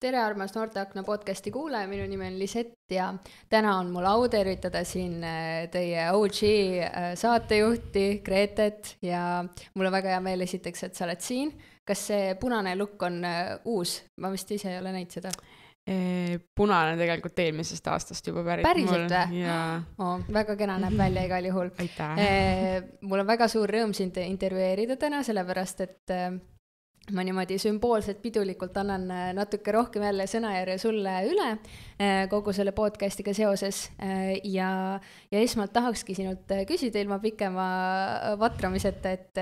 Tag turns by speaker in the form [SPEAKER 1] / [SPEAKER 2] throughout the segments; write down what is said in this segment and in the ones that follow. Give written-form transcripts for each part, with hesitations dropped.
[SPEAKER 1] Tere armas Noorteakna podcasti kuulaja, minu nimi on Lisett ja täna on mul au tervitada siin teie OG saatejuhti Gretet ja mul on väga hea meel esiteks, et sa oled siin. Kas see punane lukk on uus? Ma vist ise ei ole näinud seda.
[SPEAKER 2] Punane tegelikult eelmisest aastast juba pärit.
[SPEAKER 1] Päriselt või? Väga kena näeb välja igal juhul. Mul on väga suur rõõm sind intervjueerida täna, sellepärast et ma niimoodi sümboolselt pidulikult annan natuke rohkem jälle sõnajärje sulle üle kogu selle podcastiga seoses ja esmalt tahakski sinult küsida ilma pikema vatramiseta, et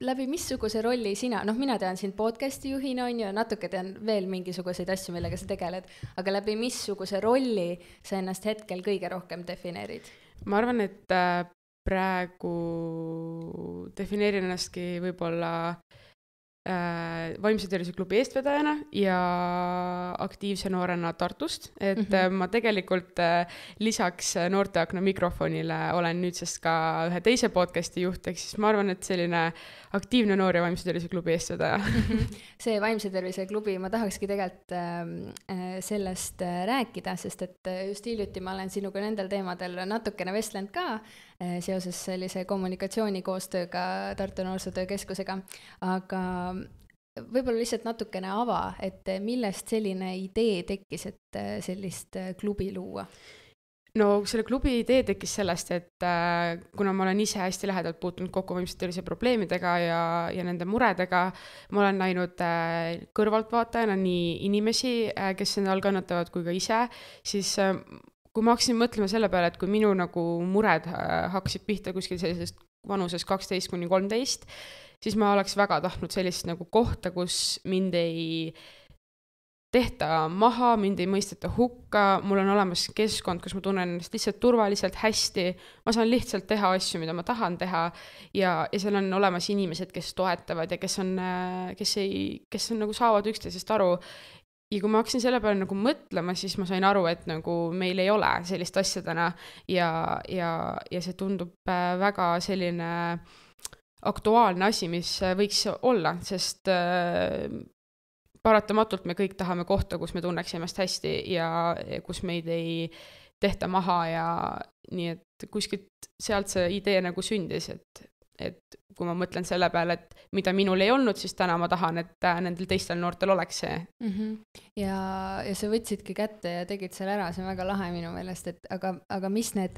[SPEAKER 1] läbi missuguse rolli sina, mina tean sind podcasti juhina on ju, natuke tean veel mingisuguseid asju, millega sa tegeled, aga läbi missuguse rolli sa ennast hetkel kõige rohkem defineerid?
[SPEAKER 2] Ma arvan, et praegu defineerin ennastki võib-olla vaimse tervise klubi eestvedajana ja aktiivse noorena Tartust, et ma tegelikult lisaks Noorteakna mikrofonile olen nüüdsest ka ühe teise podcasti juht, ehk siis ma arvan, et selline aktiivne noor ja vaimse tervise klubi eestvedaja.
[SPEAKER 1] See vaimse tervise klubi, ma tahakski tegelikult sellest rääkida, sest et just hiljuti ma olen sinuga nendel teemadel natukene vestlenud ka seoses sellise kommunikatsioonikoostööga Tartu Noorsootöö Keskusega, aga võib-olla lihtsalt natukene ava, et millest selline idee tekkis, et sellist klubi luua?
[SPEAKER 2] No selle klubi idee tekkis sellest, et kuna ma olen ise hästi lähedalt puutunud kokku vaimse tervise probleemidega ja nende muredega, ma olen näinud kõrvaltvaatajana nii inimesi, kes nende all kannatavad, kui ka ise, siis kui ma hakkasin mõtlema selle peale, et kui minu nagu mured hakkasid pihta kuskil sellisest vanuses 12–13, siis ma oleks väga tahtnud sellist nagu kohta, kus mind ei tehta maha, mind ei mõisteta hukka, mul on olemas keskkond, kus ma tunnen ennast lihtsalt turvaliselt hästi, ma saan lihtsalt teha asju, mida ma tahan teha ja seal on olemas inimesed, kes toetavad ja kes on nagu saavad üksteisest aru. Ja kui ma hakkasin selle peale nagu mõtlema, siis ma sain aru, et nagu meil ei ole sellist asja täna ja see tundub väga selline aktuaalne asi, mis võiks olla, sest paratamatult me kõik tahame kohta, kus me tunneks ennast hästi ja kus meid ei tehta maha ja nii, et kuskilt sealt see idee nagu sündis, et kui ma mõtlen selle peale, et mida minul ei olnud, siis täna ma tahan, et nendel teistel noortel oleks see.
[SPEAKER 1] Ja sa võtsidki kätte ja tegid selle ära, see on väga lahe minu meelest, et aga mis need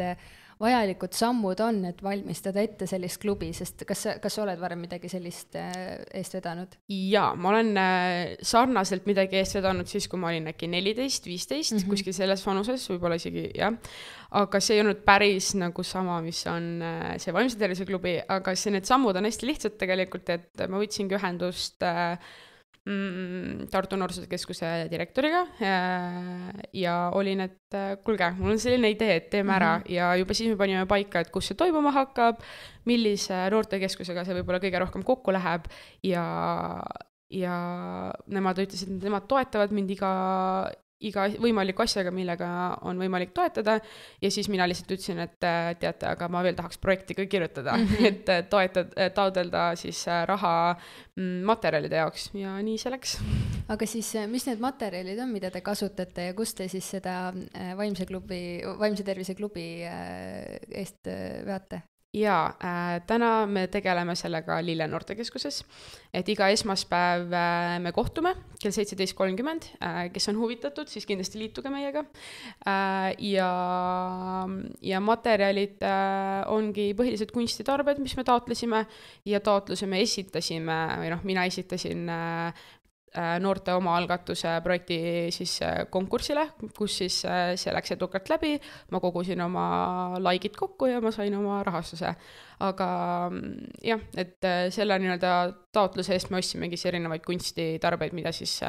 [SPEAKER 1] vajalikud sammud on, et valmistada ette sellist klubi, sest kas sa oled varem midagi sellist eest vedanud?
[SPEAKER 2] Jaa, ma olen sarnaselt midagi eest vedanud siis, kui ma olin äkki 14-15, kuskil selles vanuses, võib-olla isegi, jah. Aga see ei olnud päris nagu sama, mis on see vaimse tervise klubi, aga need sammud on hästi lihtsad tegelikult, et ma võtsingi ühendust Tartu Noorsootöö Keskuse direktoriga ja olin, et kuulge, mul on selline idee, et teeme ära ja juba siis me panime paika, et kus see toimuma hakkab, millise noortekeskusega see võib-olla kõige rohkem kokku läheb ja nemad ütlesid, et nemad toetavad mind iga võimaliku asjaga, millega on võimalik toetada ja siis mina lihtsalt ütlesin, et teate, aga ma veel tahaks projekti ka kirjutada, et taotleda siis raha materjalide jaoks ja nii see läks.
[SPEAKER 1] Aga siis mis need materjalid on, mida te kasutate ja kus te siis seda vaimse tervise klubi eest veate?
[SPEAKER 2] Jaa, täna me tegeleme sellega Lille Noortekeskuses, et iga esmaspäev me kohtume kell 17:30, kes on huvitatud, siis kindlasti liituge meiega ja materjalid ongi põhilised kunstitarbed, mis me taotlesime ja taotluse me esitasime, või mina esitasin noorte omaalgatuse projekti siis konkursile, kus siis see läks edukalt läbi, ma kogusin oma like'id kokku ja ma sain oma rahastuse. Aga jah, et selle nii-öelda taotluse eest me ostsimegi erinevaid kunstitarbeid, mida siis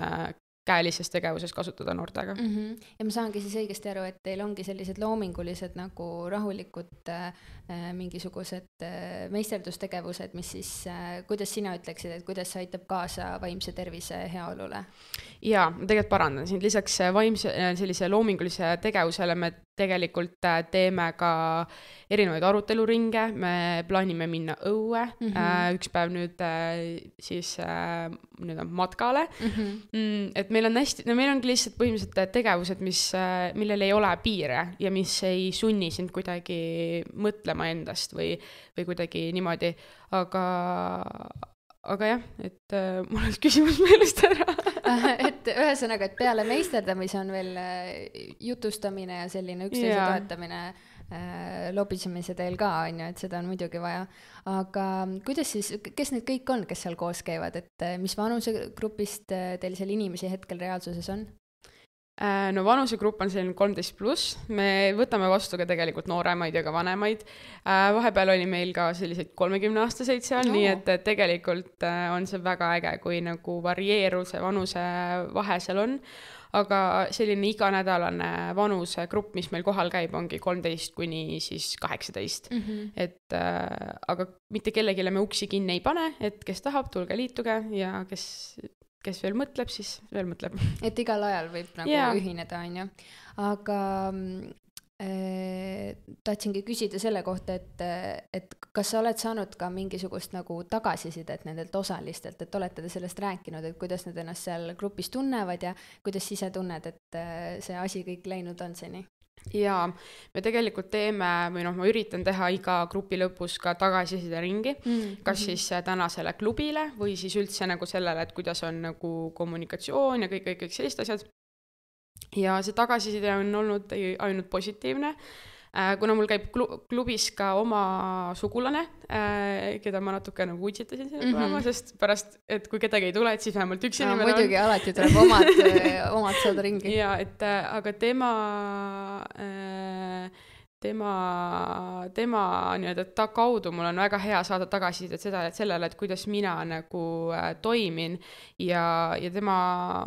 [SPEAKER 2] käelises tegevuses kasutada noortega.
[SPEAKER 1] Ja ma saangi siis õigesti aru, et teil ongi sellised loomingulised nagu rahulikud mingisugused meisterdustegevused, mis siis, kuidas sina ütleksid, et kuidas see aitab kaasa vaimse tervise heaolule?
[SPEAKER 2] Jaa, ma tegelikult parandan sind. Lisaks sellise loomingulise tegevusele me tegelikult teeme ka erinevaid aruteluringe, me plaanime minna õue, üks päev nüüd siis nüüd on matkale, et meil on hästi, no meil ongi lihtsalt põhimõtteliselt tegevused, millel ei ole piire ja mis ei sunni sind kuidagi mõtlema endast või kuidagi niimoodi, aga jah, et mul on küsimus meelest ära.
[SPEAKER 1] Et ühesõnaga, et peale meisterdamise on veel jutustamine ja selline üksteise toetamine lobisemise teel ka, on ju, et seda on muidugi vaja. Aga kuidas siis, kes need kõik on, kes seal koos käivad, et mis vanusegrupist teil seal inimesi hetkel reaalsuses on?
[SPEAKER 2] No vanusegrupp on selline 13+, me võtame vastu ka tegelikult nooremaid ja ka vanemaid. Vahepeal oli meil ka selliseid 30-aastaseid seal, nii et tegelikult on see väga äge, kui nagu varieeru see vanuse vahe seal on. Aga selline iganädalane vanusegrupp, mis meil kohal käib, ongi 13 kuni siis 18. Et, aga mitte kellegile me uksi kinni ei pane, et kes tahab, tulge liituge ja kes veel mõtleb, siis veel mõtleb.
[SPEAKER 1] Et igal ajal võib nagu ühineda, on ju. Aga tahtsingi küsida selle kohta, et kas sa oled saanud ka mingisugust nagu tagasisidet nendelt osalistelt, et olete te sellest rääkinud, et kuidas nad ennast seal grupis tunnevad ja kuidas ise tunned, et see asi kõik läinud on seni?
[SPEAKER 2] Jaa, me tegelikult teeme, või noh, ma üritan teha iga grupi lõpus ka tagasiside ringi, kas siis tänasele klubile või siis üldse nagu sellele, et kuidas on nagu kommunikatsioon ja kõik sellised asjad. Ja see tagasiside on olnud ainult positiivne. Kuna mul käib klubis ka oma sugulane, keda ma natuke nagu utsitasin sinna tulema, sest pärast, et kui kedagi ei tule, et siis vähemalt üks inimene on.
[SPEAKER 1] Muidugi alati tuleb omad saada ringi.
[SPEAKER 2] Ja, et aga tema nii-öelda ta kaudu mul on väga hea saada tagasisidet sellele, et kuidas mina nagu toimin ja tema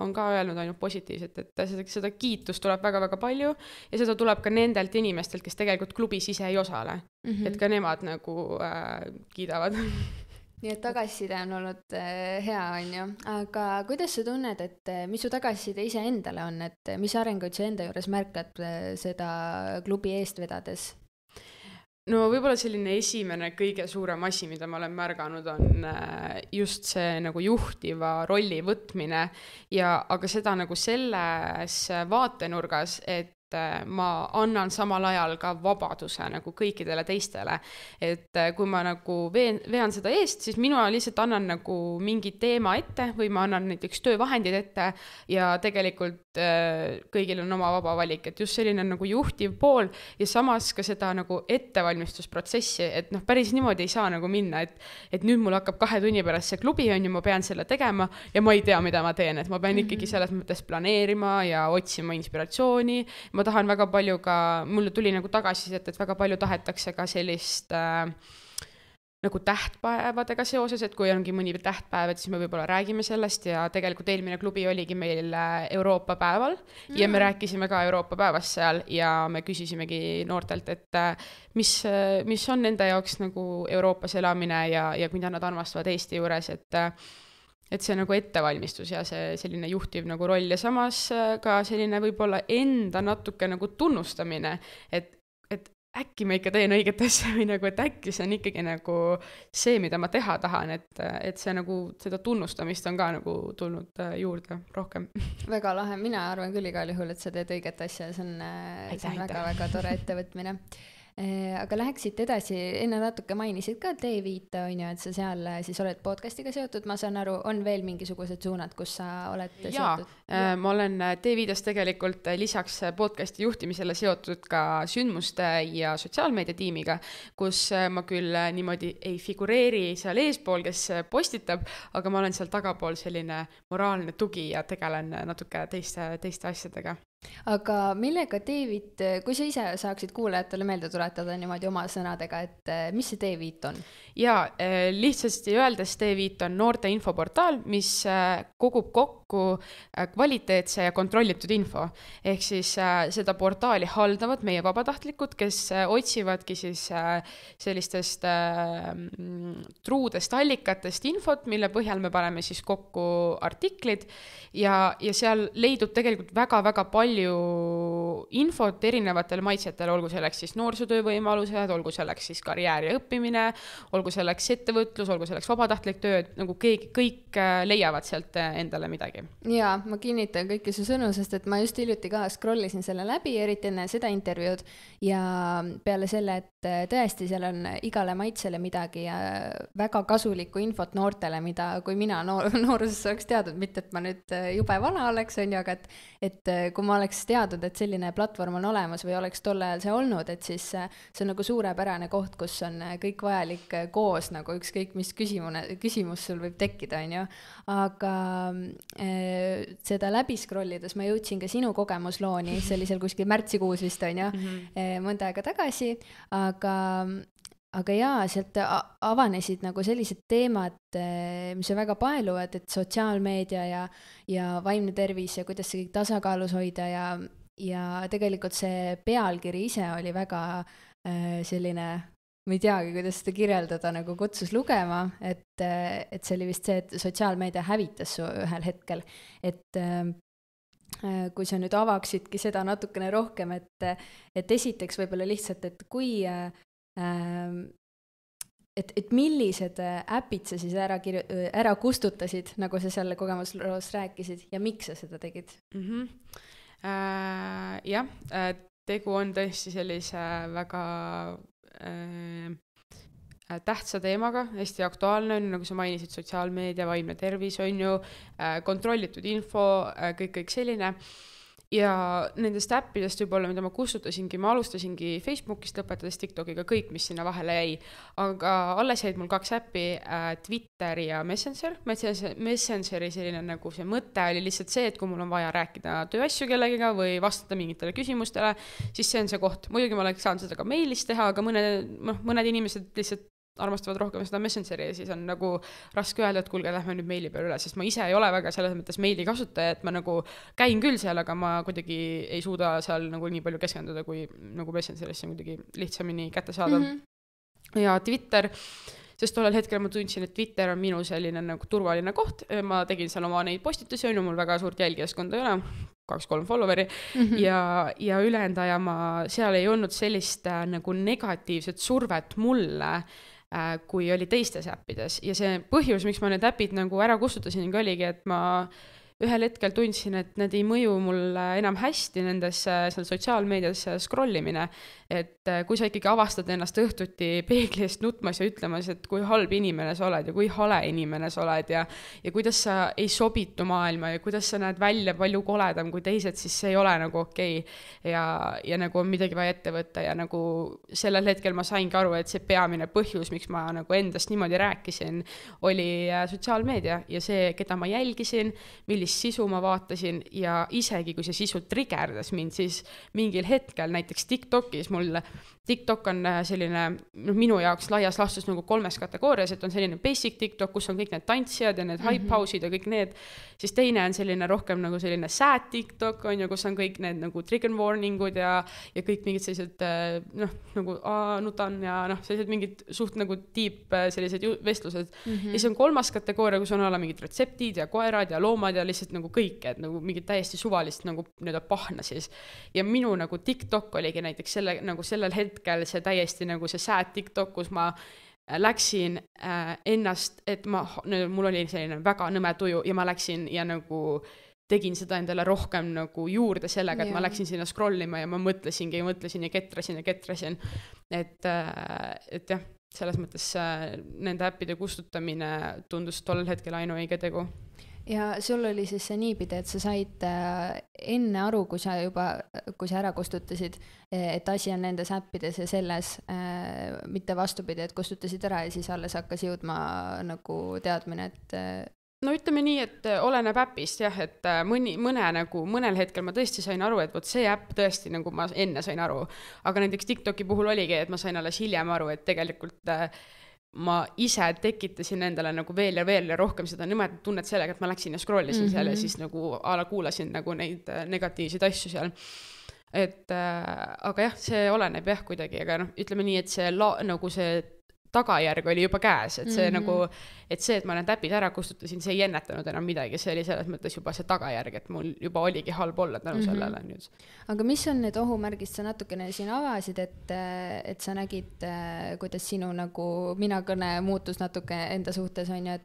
[SPEAKER 2] on ka öelnud ainult positiivselt, et seda kiitust tuleb väga-väga palju ja seda tuleb ka nendelt inimestelt, kes tegelikult klubis ise ei osale. Et ka nemad nagu kiidavad.
[SPEAKER 1] Nii et tagasiside on olnud hea, on ju. Aga kuidas sa tunned, et mis su tagasiside ise endale on, et mis arenguid sa enda juures märkad seda klubi eest vedades?
[SPEAKER 2] No võib-olla selline esimene kõige suurem asi, mida ma olen märganud, on just see nagu juhtiva rolli võtmine aga seda nagu selles vaatenurgas, et ma annan samal ajal ka vabaduse nagu kõikidele teistele. Et kui ma nagu vean seda eest, siis mina lihtsalt annan nagu mingi teema ette või ma annan näiteks töövahendid ette ja tegelikult kõigil on oma vaba valik, et just selline nagu juhtiv pool ja samas ka seda nagu ettevalmistusprotsessi, et noh, päris niimoodi ei saa nagu minna, et nüüd mul hakkab 2 tunni pärast see klubi on ja ma pean selle tegema ja ma ei tea, mida ma teen, et ma pean ikkagi selles mõttes planeerima ja otsima inspiratsiooni. Ma tahan väga palju ka, mulle tuli nagu tagasisidet, et väga palju tahetakse ka sellist nagu tähtpäevadega seoses, et kui ongi mõni tähtpäev, et siis me võib-olla räägime sellest ja tegelikult eelmine klubi oligi meil Euroopa päeval ja me rääkisime ka Euroopa päevast seal ja me küsisimegi noortelt, et mis on nende jaoks nagu Euroopas elamine ja mida nad armastavad Eesti juures, et see nagu ettevalmistus ja see selline juhtiv nagu roll ja samas ka selline võib-olla enda natuke nagu tunnustamine, et äkki ma ikka teen õiget asja või nagu, et äkki see on ikkagi nagu see, mida ma teha tahan, et see nagu seda tunnustamist on ka nagu tulnud juurde rohkem.
[SPEAKER 1] Väga lahe, mina arvan küll igal juhul, et sa teed õiget asja, see on väga-väga tore ettevõtmine. Aga läheksid edasi, enne natuke mainisid ka T5, on ju, et sa seal siis oled podcastiga seotud, ma saan aru, on veel mingisugused suunad, kus sa oled seotud?
[SPEAKER 2] Ma olen T5-s tegelikult lisaks podcasti juhtimisele seotud ka sündmuste ja sotsiaalmeedia tiimiga, kus ma küll niimoodi ei figureeri seal eespool, kes postitab, aga ma olen seal tagapool selline moraalne tugi ja tegelen natuke teiste asjadega.
[SPEAKER 1] Aga millega T5, kui sa ise saaksid kuulajatele meelde tuletada niimoodi oma sõnadega, et mis see T5 on?
[SPEAKER 2] Jaa, lihtsasti öeldes T5 on noorte infoportaal, mis kogub kokku kvaliteetse ja kontrollitud info. Ehk siis seda portaali haldavad meie vabatahtlikud, kes otsivadki siis sellistest truudest allikatest infot, mille põhjal me paneme siis kokku artiklid ja seal leidub tegelikult väga-väga palju palju infot erinevatele maitsetele, olgu selleks siis noorsootöö võimalused, olgu selleks siis karjäär ja õppimine, olgu selleks ettevõtlus, olgu selleks vabatahtlik töö, et nagu kõik leiavad sealt endale midagi.
[SPEAKER 1] Jaa, ma kinnitan kõiki su sõnu, sest et ma just hiljuti ka scrollisin selle läbi, eriti enne seda intervjuud ja peale selle, et tõesti seal on igale maitsele midagi ja väga kasulikku infot noortele, mida kui mina nooruses oleks teadnud, mitte et ma nüüd jube vana oleks, on ju, aga et kui ma oleks teadnud, et selline platvorm on olemas või oleks tol ajal see olnud, et siis see on nagu suurepärane koht, kus on kõik vajalik koos, nagu ükskõik mis küsimus sul võib tekkida, on ju. Aga seda läbi scrollides ma jõudsin ka sinu kogemuslooni, see oli seal kuskil märtsikuus vist, on ju, mõnda aega tagasi, aga jaa, sealt avanesid nagu sellised teemad, mis on väga paeluvad, et sotsiaalmeedia ja vaimne tervis ja kuidas see kõik tasakaalus hoida ja tegelikult see pealkiri ise oli väga selline, ma ei teagi, kuidas seda kirjeldada, nagu kutsus lugema, et see oli vist see, et sotsiaalmeedia hävitas su ühel hetkel, et kui sa nüüd avaksidki seda natukene rohkem, et esiteks võib-olla lihtsalt, et kui et millised äpid sa siis ära kustutasid, nagu sa selle kogemusloos rääkisid ja miks sa seda tegid?
[SPEAKER 2] Jah, tegu on tõesti sellise väga tähtsa teemaga, hästi aktuaalne on, nagu sa mainisid, sotsiaalmeedia, vaimne tervis on ju, kontrollitud info, kõik selline. Ja nendest äppidest võib-olla, mida ma kustutasingi, ma alustasingi Facebookist, lõpetades TikTokiga kõik, mis sinna vahele jäi. Aga alles jäid mul 2 äppi, Twitter ja Messenger. Messengeri selline nagu see mõte oli lihtsalt see, et kui mul on vaja rääkida tööasju kellegiga või vastata mingitele küsimustele, siis see on see koht. Muidugi ma oleks saanud seda ka mailis teha, aga mõned inimesed lihtsalt armastavad rohkem seda Messengeri ja siis on nagu raske öelda, et kuulge, lähme nüüd meili peale üle, sest ma ise ei ole väga selles mõttes meili kasutaja, et ma nagu käin küll seal, aga ma kuidagi ei suuda seal nagu nii palju keskenduda, kui nagu Messengeris see on kuidagi lihtsamini kätte saada. Ja Twitter, sest tollel hetkel ma tundsin, et Twitter on minu selline nagu turvaline koht, ma tegin seal oma neid postitusi, on ju, mul väga suurt jälgijaskonda ei ole, 2-3 followeri ja ülejäänud aja seal ei olnud sellist nagu negatiivset survet mulle, kui oli teistes äppides. Ja see põhjus, miks ma need äpid nagu ära kustutasin, oligi, et ma ühel hetkel tundsin, et need ei mõju mulle enam hästi nendes seal sotsiaalmeedias scrollimine, et kui sa ikkagi avastad ennast õhtuti peegli eest nutmas ja ütlemas, et kui halb inimene sa oled ja kui hale inimene sa oled ja kuidas sa ei sobitu maailma ja kuidas sa näed välja palju koledam kui teised, siis see ei ole nagu okei. Ja nagu on midagi vaja ette võtta ja nagu sellel hetkel ma saingi aru, et see peamine põhjus, miks ma nagu endast niimoodi rääkisin, oli sotsiaalmeedia ja see, keda ma jälgisin, millist sisu ma vaatasin ja isegi kui see sisu triggerdas mind, siis mingil hetkel näiteks TikTokis TikTok on selline minu jaoks laias laastus nagu 3 kategoorias, et on selline basic TikTok, kus on kõik need tantsijad ja need hype house'id ja kõik need, siis teine on selline rohkem nagu selline sad TikTok on ju, kus on kõik need nagu trigger warningud ja kõik mingid sellised nagu nutan ja sellised mingid suht nagu deep sellised vestlused. Ja see on 3. kategooria, kus on alla mingid retseptid ja koerad ja loomad ja lihtsalt nagu kõik, et nagu mingid täiesti suvalist nagu pahna siis. Ja minu nagu TikTok oligi näiteks sellel hetkel see täiesti nagu see sad TikTok, kus ma läksin ennast, et mul oli selline väga nõme tuju ja ma läksin ja nagu tegin seda endale rohkem nagu juurde sellega, et ma läksin sinna scrollima ja ma mõtlesin ja ketrasin. Et jah, selles mõttes nende äppide kustutamine tundus tollel hetkel ainuõige tegu.
[SPEAKER 1] Ja sul oli siis see niipidi, et sa said enne aru, kui sa ära kustutasid, et asi on nendes äppides ja selles, mitte vastupidi, et kustutasid ära ja siis alles hakkas jõudma nagu teadmine, et
[SPEAKER 2] no ütleme nii, et oleneb äpist jah, et mõnel hetkel ma tõesti sain aru, et see äpp tõesti nagu ma enne sain aru, aga näiteks TikToki puhul oligi, et ma sain alles hiljem aru, et tegelikult ma ise tekitasin endale nagu veel ja rohkem seda nimetat tunnet sellega, et ma läksin ja scrollisin seal ja siis nagu kuulasin nagu neid negatiivseid asju seal. Et aga jah, see oleneb jah kuidagi, aga ütleme nii, et see nagu see tagajärg oli juba käes, et see nagu, et see, et ma need äpid ära kustutasin, see ei ennetanud enam midagi, see oli selles mõttes juba see tagajärg, et mul juba oligi halb olla tänu sellele nüüd.
[SPEAKER 1] Aga mis on need ohumärgist, sa natukene siin avasid, et sa nägid, kuidas sinu nagu minakõne muutus natuke enda suhtes, on ju,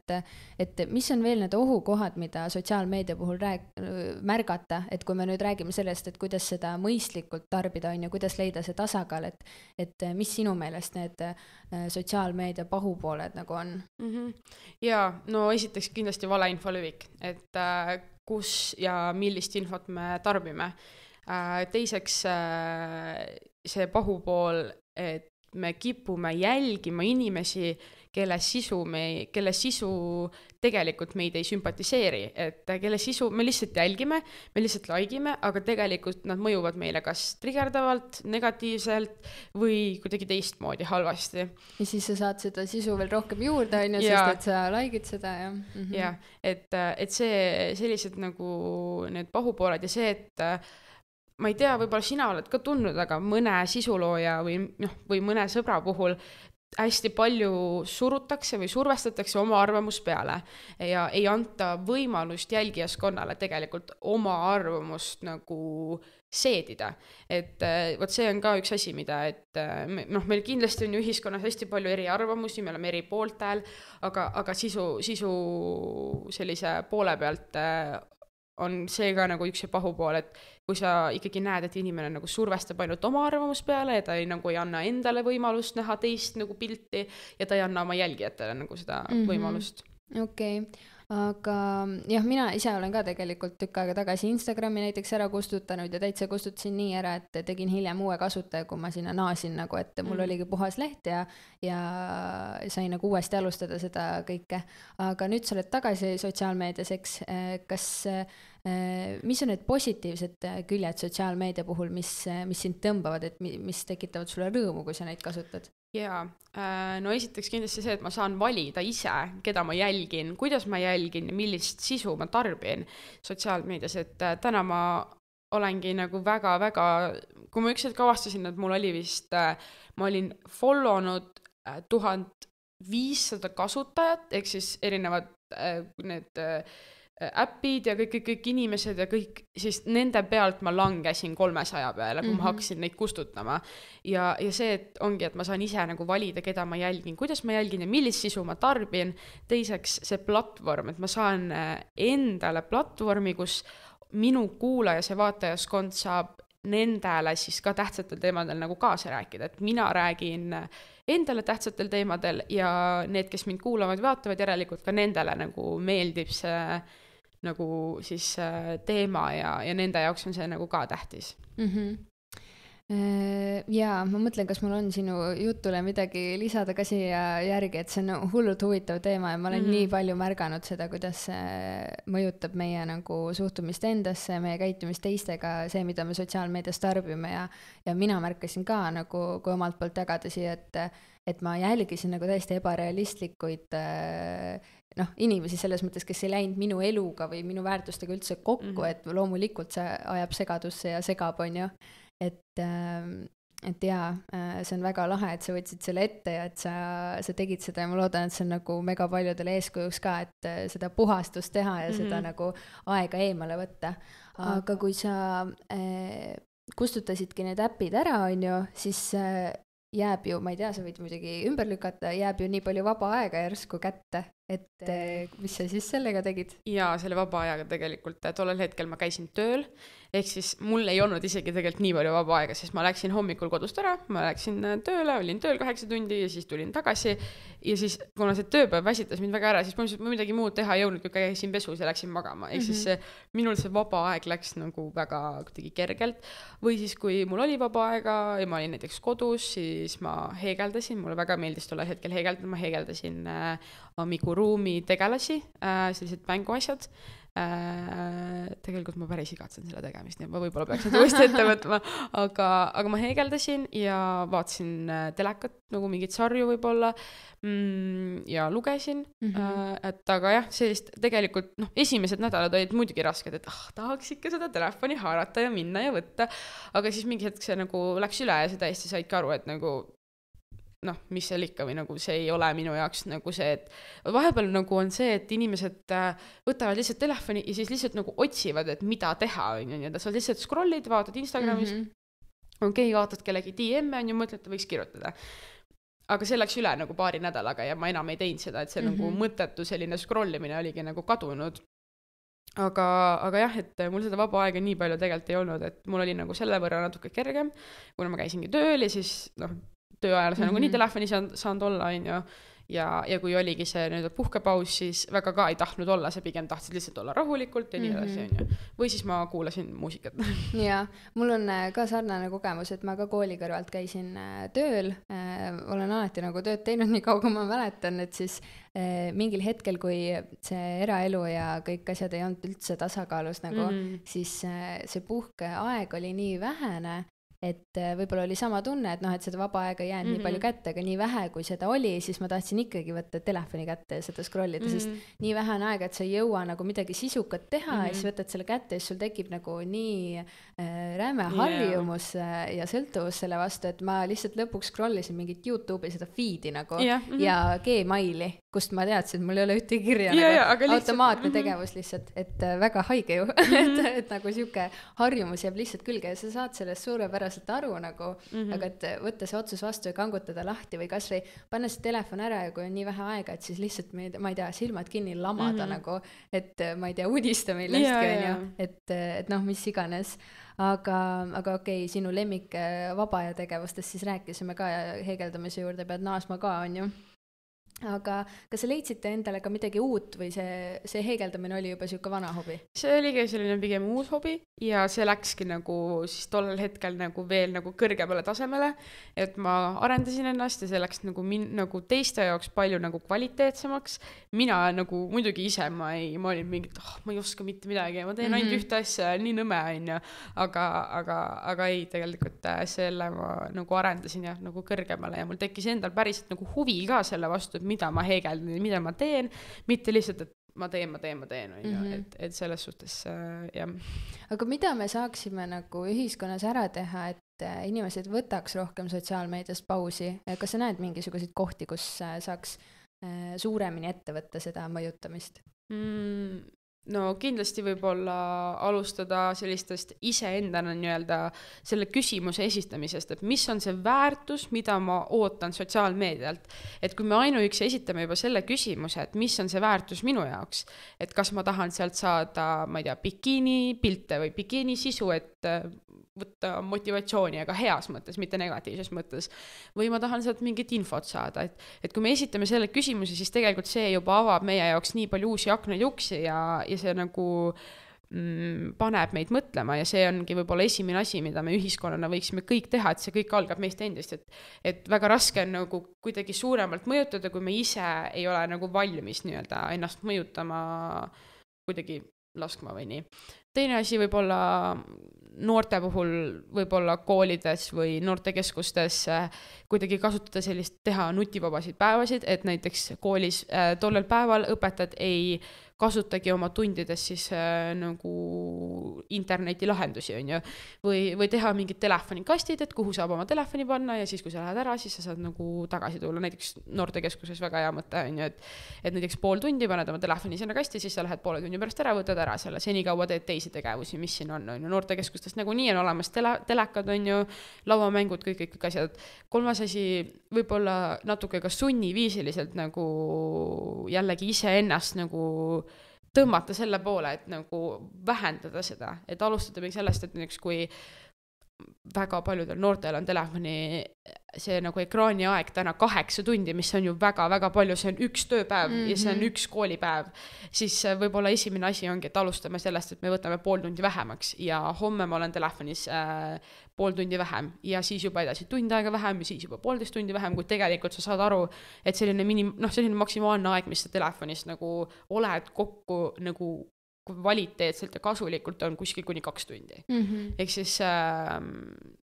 [SPEAKER 1] et mis on veel need ohukohad, mida sotsiaalmeedia puhul märgata, et kui me nüüd räägime sellest, et kuidas seda mõistlikult tarbida, on ju, kuidas leida see tasakaal, et mis sinu meelest need sotsiaalmeedia pahupooled nagu on?
[SPEAKER 2] Jaa, no esiteks kindlasti valeinfo levik, et kus ja millist infot me tarbime. Teiseks see pahupool, et me kipume jälgima inimesi, kelle sisu tegelikult meid ei sümpatiseeri, et kelle sisu me lihtsalt jälgime, me lihtsalt likeime, aga tegelikult nad mõjuvad meile kas trigerdavalt, negatiivselt või kuidagi teistmoodi halvasti.
[SPEAKER 1] Ja siis sa saad seda sisu veel rohkem juurde, on ju, sest et sa likeid seda, ja.
[SPEAKER 2] Ja, et see sellised nagu need pahupooled ja see, et ma ei tea, võib-olla sina oled ka tundnud, aga mõne sisulooja või mõne sõbra puhul hästi palju surutakse või survestatakse oma arvamus peale ja ei anta võimalust jälgijaskonnale tegelikult oma arvamust nagu seedida. Et võt see on ka üks asi, mida, et meil kindlasti on ju ühiskonnas hästi palju eri arvamusi, me oleme eri pooltel, aga sisu sellise poole pealt on see ka nagu üks pahupool, et kui sa ikkagi näed, et inimene nagu survestab ainult oma arvamus peale ja ta ei anna endale võimalust näha teist nagu pilti ja ta ei anna oma jälgijatele nagu seda võimalust.
[SPEAKER 1] Okei. Aga jah, mina ise olen ka tegelikult tükk aega tagasi Instagrami näiteks ära kustutanud ja täitsa kustutasin nii ära, et tegin hiljem uue kasutaja, kui ma sinna naasin nagu, et mul oligi puhas leht ja sain nagu uuesti alustada seda kõike. Aga nüüd sa oled tagasi sotsiaalmeedias, eks, kas mis on need positiivsed küljed sotsiaalmeedia puhul, mis sind tõmbavad, et mis tekitavad sulle rõõmu, kui sa neid kasutad?
[SPEAKER 2] Jaa, no esiteks kindlasti see, et ma saan valida ise, keda ma jälgin, kuidas ma jälgin ja millist sisu ma tarbin sotsiaalmeedias, et täna ma olengi nagu väga-väga, kui ma üks hetk avastasin, et mul oli vist, ma olin follownud 1500 kasutajat, ehk siis erinevad need äpid ja kõik inimesed ja kõik, siis nende pealt ma langesin 300 peale, kui ma hakkasin neid kustutama. Ja see, et ongi, et ma saan ise nagu valida, keda ma jälgin, kuidas ma jälgin ja millist sisu ma tarbin. Teiseks see platvorm, et ma saan endale platvormi, kus minu kuulaja, see vaatajaskond saab nendele siis ka tähtsatel teemadel nagu kaasa rääkida, et mina räägin endale tähtsatel teemadel ja need, kes mind kuulavad, vaatavad järelikult ka nendele nagu meeldib see nagu siis teema ja nende jaoks on see nagu ka tähtis.
[SPEAKER 1] Jaa, ma mõtlen, kas mul on sinu jutule midagi lisada ka siia järgi, et see on hullult huvitav teema ja ma olen nii palju märganud seda, kuidas see mõjutab meie nagu suhtumist endasse, meie käitumist teistega, see, mida me sotsiaalmeedias tarbime ja mina märkasin ka nagu, kui omalt poolt jagada siia, et ma jälgisin nagu täiesti ebarealistlikuid inimesi selles mõttes, kes ei läinud minu eluga või minu väärtustega üldse kokku, et loomulikult see ajab segadusse ja segab, on ju. Et jaa, see on väga lahe, et sa võtsid selle ette ja et sa tegid seda ja ma loodan, et see on nagu mega paljudele eeskujuks ka, et seda puhastust teha ja seda nagu aega eemale võtta. Aga kui sa kustutasidki need äpid ära, on ju, siis jääb ju, ma ei tea, sa võid muidugi ümber lükata, jääb ju nii palju vaba aega järsku kätte, et mis sa siis sellega tegid?
[SPEAKER 2] Jaa, selle vaba ajaga tegelikult tollel hetkel ma käisin tööl, ehk siis mul ei olnud isegi tegelikult nii palju vaba aega, sest ma läksin hommikul kodust ära, ma läksin tööle, olin tööl 8 tundi ja siis tulin tagasi ja siis, kuna see tööpäev väsitas mind väga ära, siis ma midagi muud teha ei jõudnud, kui käisin pesus ja läksin magama, ehk siis minul see vaba aeg läks nagu väga kuidagi kergelt või siis, kui mul oli vaba aega ja ma olin näiteks kodus, siis ma heegeldasin, mulle väga meeldis tollel hetkel heegeldada, ma heegeldasin amiguruumi tegelasi, sellised mänguasjad. Tegelikult ma päris igatsen selle tegemist, nii et ma võib-olla peaks nüüd uuesti ette võtma, aga ma heegeldasin ja vaatasin telekat, nagu mingit sarju võib-olla ja lugesin, et aga jah, sellist tegelikult, esimesed nädalad olid muidugi rasked, et tahaks ikka seda telefoni haarata ja minna ja võtta, aga siis mingi hetk see nagu läks üle ja see täiesti saidki aru, et nagu noh, mis seal ikka või nagu see ei ole minu jaoks nagu see, et vahepeal nagu on see, et inimesed võtavad lihtsalt telefoni ja siis lihtsalt nagu otsivad, et mida teha, on ju, sa lihtsalt scrollid, vaatad Instagramis, okei, vaatad kellegi DM-e, on ju, mõtled, et võiks kirjutada. Aga see läks üle nagu paari nädalaga ja ma enam ei teinud seda, et see nagu mõttetu selline scrollimine oligi nagu kadunud. Aga jah, et mul seda vaba aega nii palju tegelikult ei olnud, et mul oli nagu selle võrra natuke kergem, kuna ma käisingi tööl ja siis tööajal sa nagu nii telefoni saanud olla, on ju, ja kui oligi see nüüd puhkepaus, siis väga ka ei tahtnud olla, see pigem tahtsid lihtsalt olla rahulikult ja nii edasi, on ju. Või siis ma kuulasin muusikat.
[SPEAKER 1] Jaa, mul on ka sarnane kogemus, et ma ka kooli kõrvalt käisin tööl, olen alati nagu tööd teinud nii kaua, kui ma mäletan, et siis mingil hetkel, kui see eraelu ja kõik asjad ei olnud üldse tasakaalus nagu, siis see puhkeaeg oli nii vähene, et võib-olla oli sama tunne, et et seda vaba aega ei jäänud nii palju kätte, aga nii vähe, kui seda oli, siis ma tahtsin ikkagi võtta telefoni kätte ja seda scrollida, sest nii vähe on aega, et sa ei jõua nagu midagi sisukat teha ja siis võtad selle kätte ja siis sul tekib nagu nii räme harjumus ja sõltuvus selle vastu, et ma lihtsalt lõpuks scrollisin mingit YouTube'i seda feed'i nagu ja Gmaili, kust ma teadsin, et mul ei ole ühtegi kirja, nagu automaatne tegevus lihtsalt, et väga haige ju, et nagu siuke harjumus jääb lihtsalt külge ja sa saad sellest suurepäraselt aru nagu, aga et võtta see otsus vastu ja kangutada lahti või kas või panna see telefon ära ja kui on nii vähe aega, et siis lihtsalt, ma ei tea, silmad kinni lamada nagu, et ma ei tea, unista millestki, on ju, et noh, mis iganes. Aga okei, sinu lemmik vaba aja tegevustest siis rääkisime ka ja heegeldamise juurde pead naasma ka, on ju. Aga kas sa leidsite endale ka midagi uut või see heegeldamine oli juba siuke vana hobi?
[SPEAKER 2] See oligi selline pigem uus hobi ja see läkski nagu siis tollel hetkel nagu veel nagu kõrgemale tasemele, et ma arendasin ennast ja see läks nagu teiste jaoks palju nagu kvaliteetsemaks. Mina nagu muidugi ise ma olin mingi, ma ei oska mitte midagi, ma teen ainult ühte asja, nii nõme on ju, aga ei, tegelikult selle ma nagu arendasin ja nagu kõrgemale ja mul tekkis endal päriselt nagu huvi ka selle vastu, et mida ma heegeldan ja mida ma teen, mitte lihtsalt, et ma teen, et selles suhtes, jah.
[SPEAKER 1] Aga mida me saaksime nagu ühiskonnas ära teha, et inimesed võtaks rohkem sotsiaalmeediast pausi? Kas sa näed mingisuguseid kohti, kus saaks suuremini ette võtta seda mõjutamist?
[SPEAKER 2] No kindlasti võib-olla alustada sellistest iseendana nii-öelda selle küsimuse esitamisest, et mis on see väärtus, mida ma ootan sotsiaalmeedialt. Et kui me ainuüksi esitame juba selle küsimuse, et mis on see väärtus minu jaoks, et kas ma tahan sealt saada, ma ei tea, bikiini pilte või bikiini sisu, et võtta motivatsiooni, aga heas mõttes, mitte negatiivses mõttes. Või ma tahan sealt mingit infot saada, et kui me esitame selle küsimuse, siis tegelikult see juba avab meie jaoks nii palju uusi aknaid juksi ja see nagu paneb meid mõtlema ja see ongi võib-olla esimene asi, mida me ühiskonnana võiksime kõik teha, et see kõik algab meist endist, et väga raske on nagu kuidagi suuremalt mõjutada, kui me ise ei ole nagu valmis nii-öelda ennast mõjutama kuidagi laskma või nii. Teine asi võib-olla noorte puhul võib-olla koolides või noortekeskustes kuidagi kasutada sellist, teha nutivabasid päevasid, et näiteks koolis tollel päeval õpetajad ei kasutagi oma tundides siis nagu internetilahendusi, on ju. Või teha mingid telefonikastid, et kuhu saab oma telefoni panna ja siis, kui sa lähed ära, siis sa saad nagu tagasi tulla. Näiteks noortekeskuses väga hea mõte, on ju, et näiteks pool tundi paned oma telefoni sinna kasti, siis sa lähed poole tunni pärast ära, võtad ära selle, senikaua teed teisi tegevusi, mis siin on ju. Noortekeskustest nagu nii on olemas telekad, on ju, lauamängud, kõik asjad. Kolmas asi, võib-olla natuke ka sunniviisiliselt nagu jällegi iseennast nagu tõmmata selle poole, et nagu vähendada seda, et alustada mingi sellest, et näiteks kui väga paljudel noortel on telefoni see nagu ekraani aeg täna 8 tundi, mis on ju väga-väga palju, see on üks tööpäev ja see on üks koolipäev, siis võib-olla esimene asi ongi, et alustame sellest, et me võtame pool tundi vähemaks ja homme ma olen telefonis pool tundi vähem ja siis juba edasi tund aega vähem ja siis juba 1,5 tundi vähem, kui tegelikult sa saad aru, et selline selline maksimaalne aeg, mis sa telefonis nagu oled kokku nagu kvaliteetselt ja kasulikult on kuskil kuni 2 tundi. Ehk siis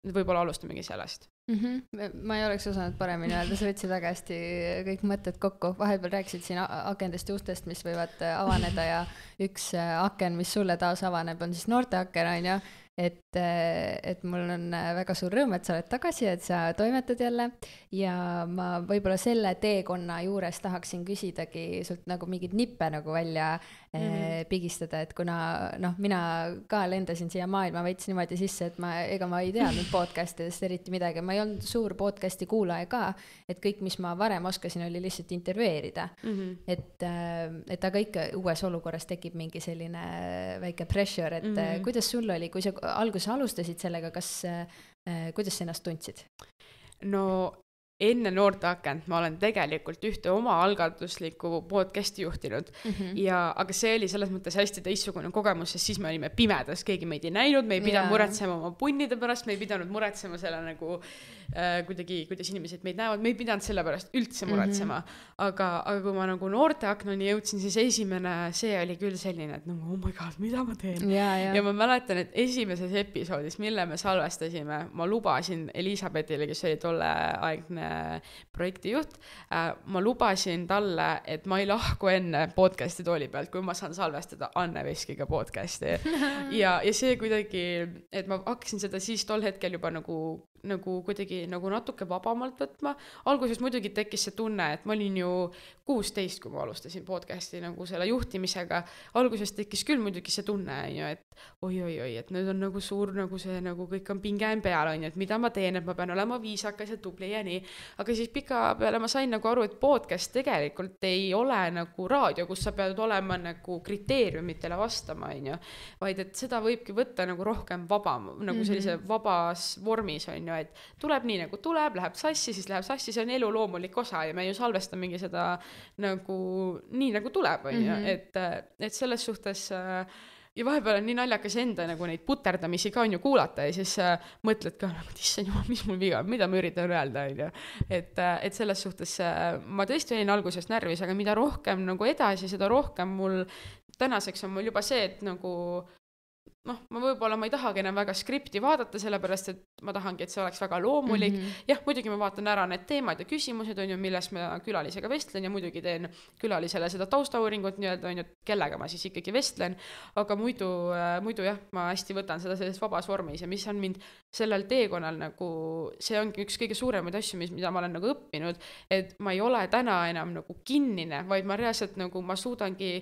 [SPEAKER 2] võib-olla alustamegi sellest.
[SPEAKER 1] Ma ei oleks osanud paremini öelda, sa võtsid väga hästi kõik mõtted kokku. Vahepeal rääkisid siin akendest ja ustest, mis võivad avaneda ja üks aken, mis sulle taas avaneb, on siis noorte aken, on ju. et mul on väga suur rõõm, et sa oled tagasi, et sa toimetad jälle ja ma võib-olla selle teekonna juures tahaksin küsidagi sult nagu mingeid nippe nagu välja pigistada, et kuna noh, mina ka lendasin siia maailma veits niimoodi sisse, et ega ma ei teadnud podcastidest eriti midagi, ma ei olnud suur podcasti kuulaja ka, et kõik, mis ma varem oskasin, oli lihtsalt intervjueerida. Et aga ikka uues olukorras tekib mingi selline väike pressure, et kuidas sul oli, kui sa alguses alustasid sellega, kuidas sa ennast tundsid?
[SPEAKER 2] No enne Noorteakent ma olen tegelikult ühte oma algatuslikku podcasti juhtinud aga see oli selles mõttes hästi teistsugune kogemus, sest siis me olime pimedas, keegi meid ei näinud, me ei pidanud muretsema oma punnide pärast, me ei pidanud muretsema selle nagu kuidagi, kuidas inimesed meid näevad, me ei pidanud selle pärast üldse muretsema. Aga kui ma nagu Noorteaknani jõudsin, siis esimene, see oli küll selline, et nagu, oh my god, mida ma teen? Ja ma mäletan, et esimeses episoodis, mille me salvestasime, ma lubasin Elisabethile, kes oli tolleaegne projektijuht, ma lubasin talle, et ma ei lahku enne podcasti tooli pealt, kui ma saan salvestada Anne Veskiga podcasti. ja see kuidagi, et ma hakkasin seda siis tol hetkel juba nagu kuidagi nagu natuke vabamalt võtma. Alguses muidugi tekkis see tunne, et ma olin ju 16, kui ma alustasin podcasti nagu selle juhtimisega. Alguses tekkis küll muidugi see tunne, et oi, et nüüd on nagu suur, nagu see, nagu kõik on pinge peal, et mida ma teen, et ma pean olema viisakas ja tubli ja nii. Aga siis pika peale ma sain nagu aru, et podcast tegelikult ei ole nagu raadio, kus sa pead olema nagu kriteeriumitele vastama, vaid et seda võibki võtta nagu rohkem vaba, nagu sellise vabas vormis, et tuleb nii nagu tuleb, läheb sassi, siis läheb sassi, see on elu loomulik osa ja me ju salvestamegi seda nagu nii nagu tuleb, et selles suhtes ja vahepeal on nii naljakas enda nagu neid puterdamisi ka on ju kuulata ja siis mõtled ka nagu, issand jumal, mis mul viga, mida ma üritan öelda, et selles suhtes ma tõesti olin alguses närvis, aga mida rohkem nagu edasi, seda rohkem mul tänaseks on mul juba see, et nagu ma võib-olla ma ei tahagi enam väga skripti vaadata, sellepärast, et ma tahangi, et see oleks väga loomulik. Jah, muidugi ma vaatan ära need teemad ja küsimused, on ju, milles ma külalisega vestlen ja muidugi teen külalisele seda taustauuringut nii-öelda, on ju, kellega ma siis ikkagi vestlen, aga muidu jah, ma hästi võtan seda selles vabas vormis ja mis on mind sellel teekonnal nagu, see ongi üks kõige suuremaid asju, mida ma olen nagu õppinud, et ma ei ole täna enam nagu kinnine, vaid ma reaalselt nagu ma suudangi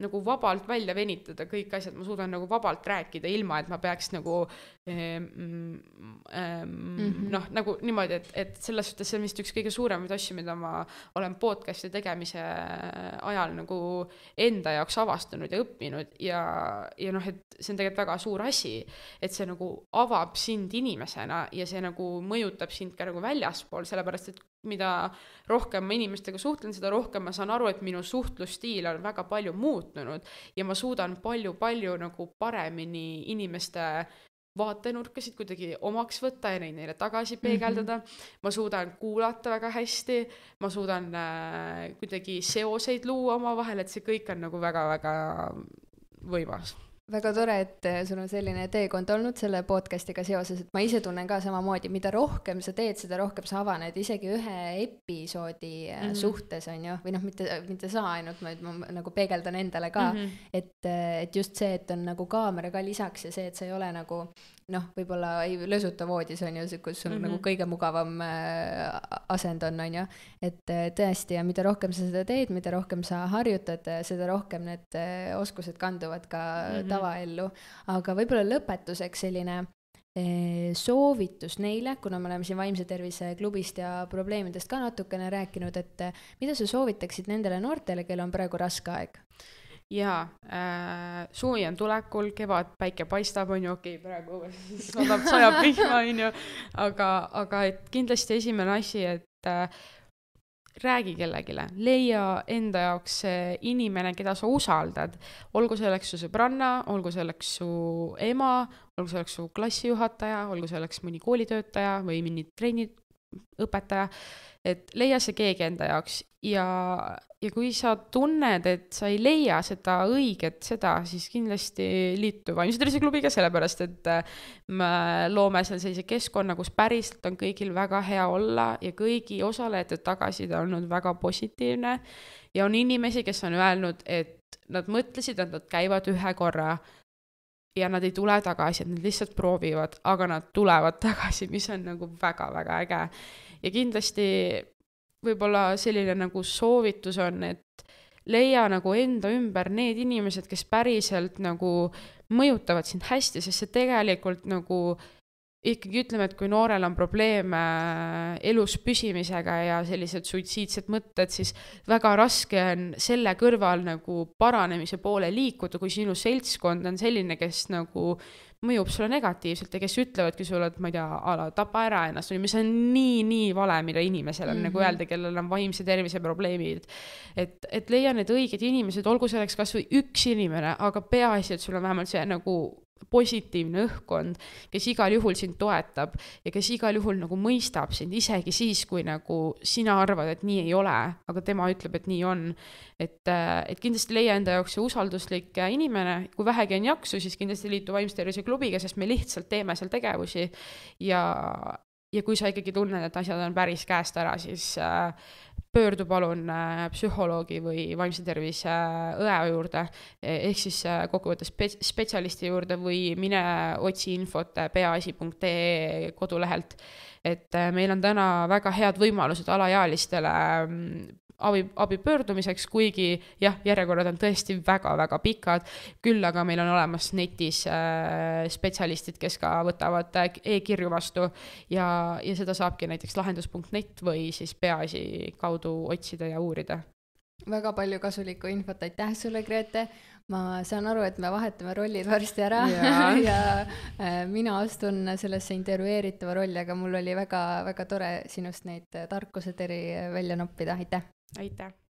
[SPEAKER 2] nagu vabalt välja venitada kõik asjad, ma suudan nagu vabalt rääkida ilma, et ma peaks nagu nagu niimoodi, et selles suhtes see on vist üks kõige suuremaid asju, mida ma olen podcasti tegemise ajal nagu enda jaoks avastanud ja õppinud ja et see on tegelikult väga suur asi, et see nagu avab sind inimesena ja see nagu mõjutab sind ka nagu väljaspool, sellepärast, et mida rohkem ma inimestega suhtlen, seda rohkem ma saan aru, et minu suhtlusstiil on väga palju muutunud ja ma suudan palju nagu paremini inimeste vaatenurkasid kuidagi omaks võtta ja neile tagasi peegeldada. Ma suudan kuulata väga hästi, ma suudan kuidagi seoseid luua oma vahel, et see kõik on nagu väga-väga võimas.
[SPEAKER 1] Väga tore, et sul on selline teekond olnud selle podcastiga seoses, et ma ise tunnen ka samamoodi, mida rohkem sa teed, seda rohkem sa avaned isegi ühe episoodi suhtes, on ju, või mitte sa ainult, ma nagu peegeldan endale ka, et just see, et on nagu kaamera ka lisaks ja see, et sa ei ole nagu võib-olla ei lösuta voodis, on ju, kus sul nagu kõige mugavam asend on ju, et tõesti ja mida rohkem sa seda teed, mida rohkem sa harjutad, seda rohkem need oskused kanduvad ka tavaellu, aga võib-olla lõpetuseks selline soovitus neile, kuna me oleme siin vaimse tervise klubist ja probleemidest ka natukene rääkinud, et mida sa soovitaksid nendele noortele, kel on praegu raske aeg?
[SPEAKER 2] Jaa, suvi on tulekul, kevad päike paistab, on ju, okei, praegu sajab vihma, on ju, aga et kindlasti esimene asi, et räägi kellegile, leia enda jaoks see inimene, keda sa usaldad, olgu selleks su sõbranna, olgu selleks su ema, olgu selleks su klassijuhataja, olgu selleks mõni koolitöötaja või mõni trenniõpetaja, et leia see keegi enda jaoks ja kui sa tunned, et sa ei leia seda õiget seda, siis kindlasti liitu vaimse tervise klubiga, sellepärast, et me loome seal sellise keskkonna, kus päriselt on kõigil väga hea olla ja kõigi osalejate tagasiside on olnud väga positiivne ja on inimesi, kes on öelnud, et nad mõtlesid, et nad käivad ühe korra ja nad ei tule tagasi, et nad lihtsalt proovivad, aga nad tulevad tagasi, mis on nagu väga-väga äge. Ja kindlasti võib-olla selline nagu soovitus on, et leia nagu enda ümber need inimesed, kes päriselt nagu mõjutavad sind hästi, sest see tegelikult nagu ikkagi ütleme, et kui noorel on probleeme elus püsimisega ja sellised suitsiidsed mõtted, siis väga raske on selle kõrval nagu paranemise poole liikuda, kui sinu seltskond on selline, kes nagu mõjub sulle negatiivselt ja kes ütlevadki sulle, et ma ei tea, ala tapa ära ennast, mis on nii vale, mida inimesel on nagu öelda, kellel on vaimse tervise probleemid. Et leia need õiged inimesed, olgu selleks kas või üks inimene, aga peaasi, et sul on vähemalt see nagu positiivne õhkkond, kes igal juhul sind toetab ja kes igal juhul nagu mõistab sind, isegi siis, kui nagu sina arvad, et nii ei ole, aga tema ütleb, et nii on. Et kindlasti leia enda jaoks see usalduslik inimene, kui vähegi on jaksu, siis kindlasti liitu vaimse tervise klubiga, sest me lihtsalt teeme seal tegevusi ja kui sa ikkagi tunned, et asjad on päris käest ära, siis pöördu palun psühholoogi või vaimse tervise õe juurde, ehk siis kokkuvõttes spetsialisti juurde või mine otsi infot peaasi.ee kodulehelt. Et meil on täna väga head võimalused alaealistele abi pöördumiseks, kuigi jah, järjekorrad on tõesti väga-väga pikad, küll aga meil on olemas netis spetsialistid, kes ka võtavad e-kirju vastu ja seda saabki näiteks lahendus.net või siis peaasi kaudu otsida ja uurida.
[SPEAKER 1] Väga palju kasulikku infot, aitäh sulle, Grete. Ma saan aru, et me vahetame rollid varsti ära ja mina astun sellesse intervjueeritava rolli, aga mul oli väga-väga tore sinust neid tarkuseteri välja noppida. Aitäh!
[SPEAKER 2] Aitäh!